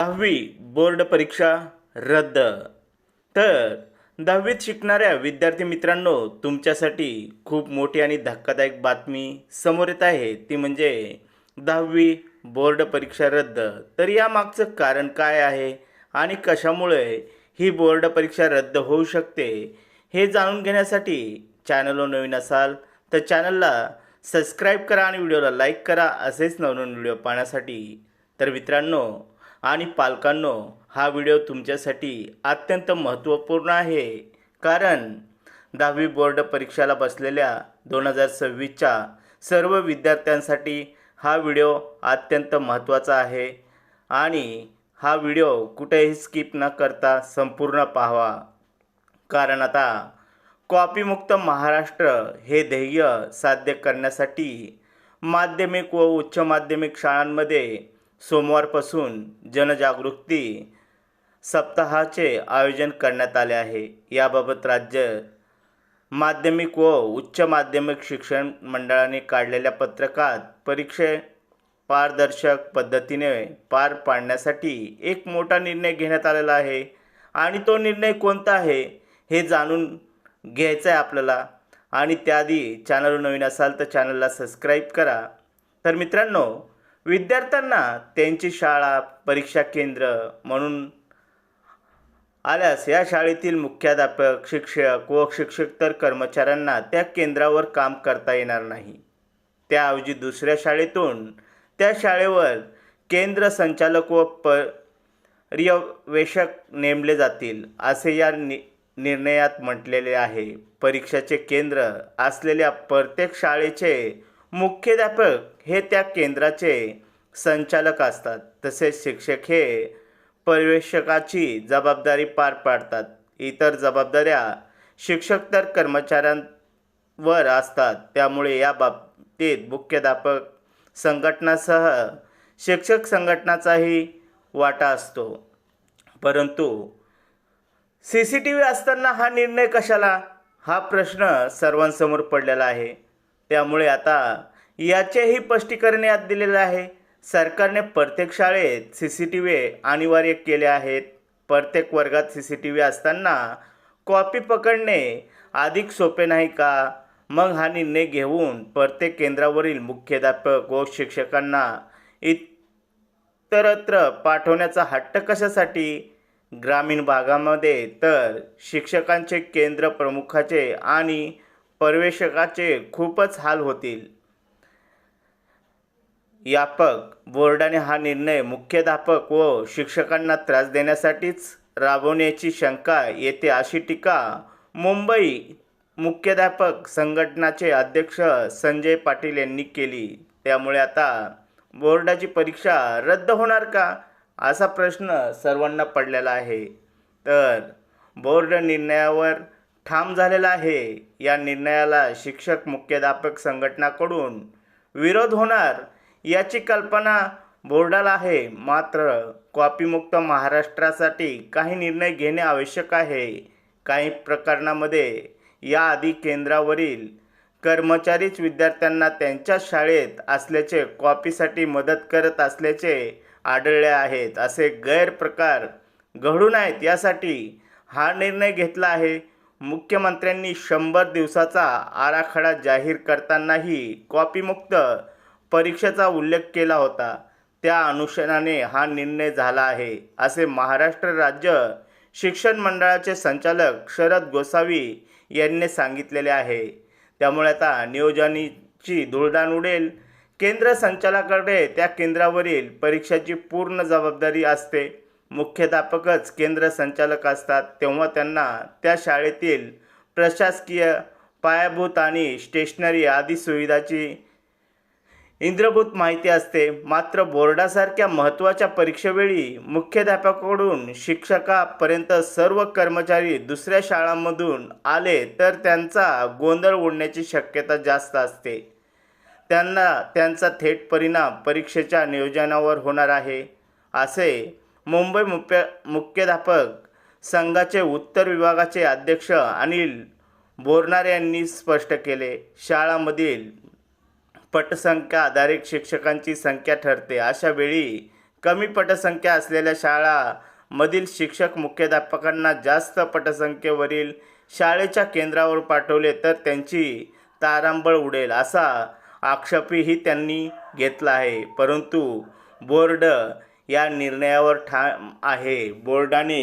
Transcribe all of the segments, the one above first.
10वी बोर्ड परीक्षा रद्द. तर 10वीत शिकणाऱ्या विद्यार्थी मित्रांनो, तुमच्यासाठी खूप मोठी आणि धक्कादायक बातमी समोर येत आहे. ती म्हणजे 10वी बोर्ड परीक्षा रद्द. तर यामागचं कारण काय आहे आणि कशामुळे ही बोर्ड परीक्षा रद्द होऊ शकते, हे जाणून घेण्यासाठी चॅनलवर नवीन असाल तर चॅनलला सबस्क्राईब करा आणि व्हिडिओला लाईक करा. असेच नवनवीन व्हिडिओ पाहण्यासाठी. तर मित्रांनो आणि पालकांनो, हा व्हिडिओ तुमच्यासाठी अत्यंत महत्त्वपूर्ण आहे. कारण 10वी बोर्ड परीक्षेला बसलेल्या 2026च्या सर्व विद्यार्थ्यांसाठी हा व्हिडिओ अत्यंत महत्त्वाचा आहे. आणि हा व्हिडिओ कुठेही स्किप न करता संपूर्ण पाहावा. कारण आता कॉपीमुक्त महाराष्ट्र हे ध्येय साध्य करण्यासाठी माध्यमिक व उच्च माध्यमिक शाळांमध्ये सोमवारपासून जनजागृती सप्ताहाचे आयोजन करण्यात आले आहे. याबाबत राज्य माध्यमिक व उच्च माध्यमिक शिक्षण मंडळाने काढलेल्या पत्रकात परीक्षा पारदर्शक पद्धतीने पार पाडण्यासाठी एक मोठा निर्णय घेण्यात आलेला आहे. आणि तो निर्णय कोणता आहे हे जाणून घ्यायचं आहे आपल्याला. आणि त्याआधी चॅनलवर नवीन असाल तर चॅनलला सबस्क्राईब करा. तर मित्रांनो, विद्यार्थ्यांना त्यांची शाळा परीक्षा केंद्र म्हणून आल्यास या शाळेतील मुख्याध्यापक, शिक्षक व शिक्षकेतर कर्मचाऱ्यांना त्या केंद्रावर काम करता येणार नाही. त्याऐवजी दुसऱ्या शाळेतून त्या शाळेवर केंद्र संचालक व पर्यवेक्षक नेमले जातील, असे या निर्णयात म्हटलेले आहे. परीक्षेचे केंद्र असलेल्या प्रत्येक शाळेचे मुख्याध्यापक हे त्या केंद्राचे संचालक असतात. तसेच शिक्षक हे पर्यवेक्षकाची जबाबदारी पार पाडतात. इतर जबाबदाऱ्या शिक्षकेतर कर्मचाऱ्यांवर असतात. त्यामुळे या बाबतीत मुख्याध्यापक संघटनासह शिक्षक संघटनाचाही वाटा असतो. परंतु CCTV असताना हा निर्णय कशाला, हा प्रश्न सर्वांसमोर पडलेला आहे. त्यामुळे आता याचेही स्पष्टीकरण यात दिलेले आहे. सरकारने प्रत्येक शाळेत CCTV अनिवार्य केले आहेत. प्रत्येक वर्गात CCTV असताना कॉपी पकडणे अधिक सोपे नाही का? मग हा निर्णय घेऊन प्रत्येक केंद्रावरील मुख्याध्यापक व शिक्षकांना इतरत्र पाठवण्याचा हट्ट कशासाठी? ग्रामीण भागामध्ये तर शिक्षकांचे, केंद्र प्रमुखाचे आणि पर्यवेक्षकाचे खूपच हाल होतील. यापक बोर्डाने हा निर्णय मुख्याध्यापक व शिक्षकांना त्रास देण्यासाठीच राबवण्याची शंका येते, अशी टीका मुंबई मुख्याध्यापक संघटनाचे अध्यक्ष संजय पाटील यांनी केली. त्यामुळे आता बोर्डाची परीक्षा रद्द होणार का, असा प्रश्न सर्वांना पडलेला आहे. तर बोर्ड निर्णयावर ठाम झालेला आहे. या निर्णयाला शिक्षक मुख्याध्यापक संघटनाकडून विरोध होणार याची कल्पना बोर्डाला आहे. मात्र कॉपीमुक्त महाराष्ट्रासाठी काही निर्णय घेणे आवश्यक आहे. काही प्रकरणामध्ये याआधी केंद्रावरील कर्मचारीच विद्यार्थ्यांना त्यांच्या शाळेत असल्याचे कॉपीसाठी मदत करत असल्याचे आढळले आहेत. असे गैरप्रकार घडू नयेत यासाठी हा निर्णय घेतला आहे. मुख्यमंत्र्यांनी 100 दिवसाचा आराखडा जाहीर करतानाही कॉपीमुक्त परीक्षेचा उल्लेख केला होता. त्या अनुषंगाने हा निर्णय झाला आहे, असे महाराष्ट्र राज्य शिक्षण मंडळाचे संचालक शरद गोसावी यांनी सांगितलेले आहे. त्यामुळे आता नियोजनाची धुळदाण उडेल. केंद्र संचालकाकडे त्या केंद्रावरील परीक्षेची पूर्ण जबाबदारी असते. मुख्याध्यापकच केंद्र संचालक असतात, तेव्हा त्यांना त्या शाळेतील प्रशासकीय, पायाभूत आणि स्टेशनरी आदी सुविधाची इत्थंभूत माहिती असते. मात्र बोर्डासारख्या महत्त्वाच्या परीक्षेवेळी मुख्याध्यापकाकडून शिक्षकापर्यंत सर्व कर्मचारी दुसऱ्या शाळांमधून आले तर त्यांचा गोंधळ उडण्याची शक्यता जास्त असते. त्यांचा थेट परिणाम परीक्षेच्या नियोजनावर होणार आहे, असे मुंबई मुख्याध्यापक संघाचे उत्तर विभागाचे अध्यक्ष अनिल बोरनारे यांनी स्पष्ट केले. शाळांमधील पटसंख्या आधारित शिक्षकांची संख्या ठरते. अशा वेळी कमी पटसंख्या असलेल्या शाळांमधील शिक्षक मुख्याध्यापकांना जास्त पटसंख्येवरील शाळेच्या केंद्रावर पाठवले तर त्यांची तारांबळ उडेल असा आक्षेपही त्यांनी घेतला आहे. परंतु बोर्ड या निर्णयावर ठाम आहे. बोर्डाने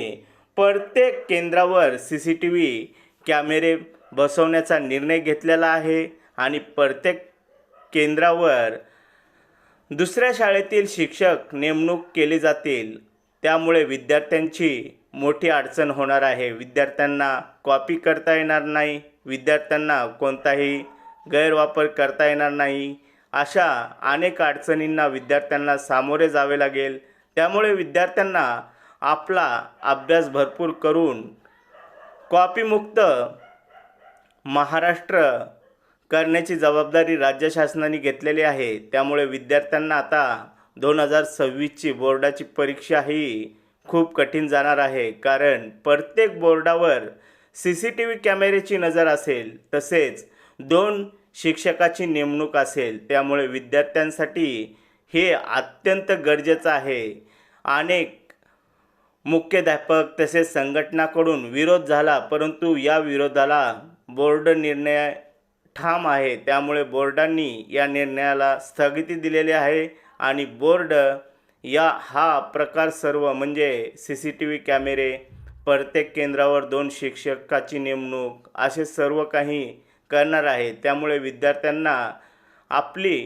प्रत्येक केंद्रावर CCTV कॅमेरे बसवण्याचा निर्णय घेतलेला आहे आणि प्रत्येक केंद्रावर दुसऱ्या शाळेतील शिक्षक नेमणूक केली जातील. त्यामुळे विद्यार्थ्यांची मोठी अडचण होणार आहे. विद्यार्थ्यांना कॉपी करता येणार नाही, विद्यार्थ्यांना कोणताही गैरवापर करता येणार नाही. अशा अनेक अडचणींना विद्यार्थ्यांना सामोरे जावे लागेल. त्यामुळे विद्यार्थ्यांना आपला अभ्यास भरपूर करून कॉपीमुक्त महाराष्ट्र करण्याची जबाबदारी राज्य शासनाने घेतलेली आहे. त्यामुळे विद्यार्थ्यांना आता 2026ची बोर्डाची परीक्षा ही खूप कठीण जाणार आहे. कारण प्रत्येक बोर्डावर CCTV कॅमेऱ्याची नजर असेल, तसेच 2 शिक्षकाची नेमणूक असेल. त्यामुळे विद्यार्थ्यांसाठी हे अत्यंत गरजेचं आहे. अनेक मुख्याध्यापक तसेच संघटनाकडून विरोध झाला, परंतु या विरोधाला बोर्ड निर्णय ठाम आहे. त्यामुळे बोर्डांनी या निर्णयाला स्थगिती दिलेली आहे आणि बोर्ड हा प्रकार सर्व म्हणजे CCTV कॅमेरे, प्रत्येक केंद्रावर 2 शिक्षकाची नेमणूक असे सर्व काही करणार आहे. त्यामुळे विद्यार्थ्यांना आपली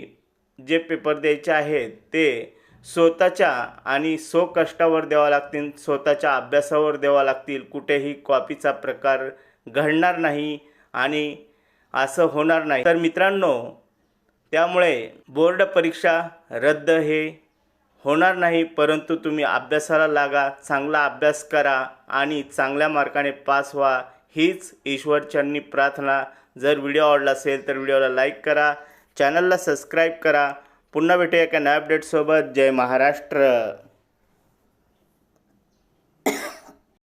जे पेपर द्यायचे आहेत ते स्वतःच्या आणि स्वकष्टावर द्यावं लागतील, स्वतःच्या अभ्यासावर द्यावं लागतील. कुठेही कॉपीचा प्रकार घडणार नाही आणि असं होणार नाही. तर मित्रांनो, त्यामुळे बोर्ड परीक्षा रद्द हे होणार नाही, परंतु तुम्ही अभ्यासाला लागा, चांगला अभ्यास करा आणि चांगल्या मार्काने पास व्हा हीच ईश्वरचरणी प्रार्थना. जर व्हिडिओ आवडला असेल तर व्हिडिओला लाईक करा, चॅनलला सबस्क्राईब करा. पुन्हा भेटूया एका नव्या अपडेटसोबत. जय महाराष्ट्र.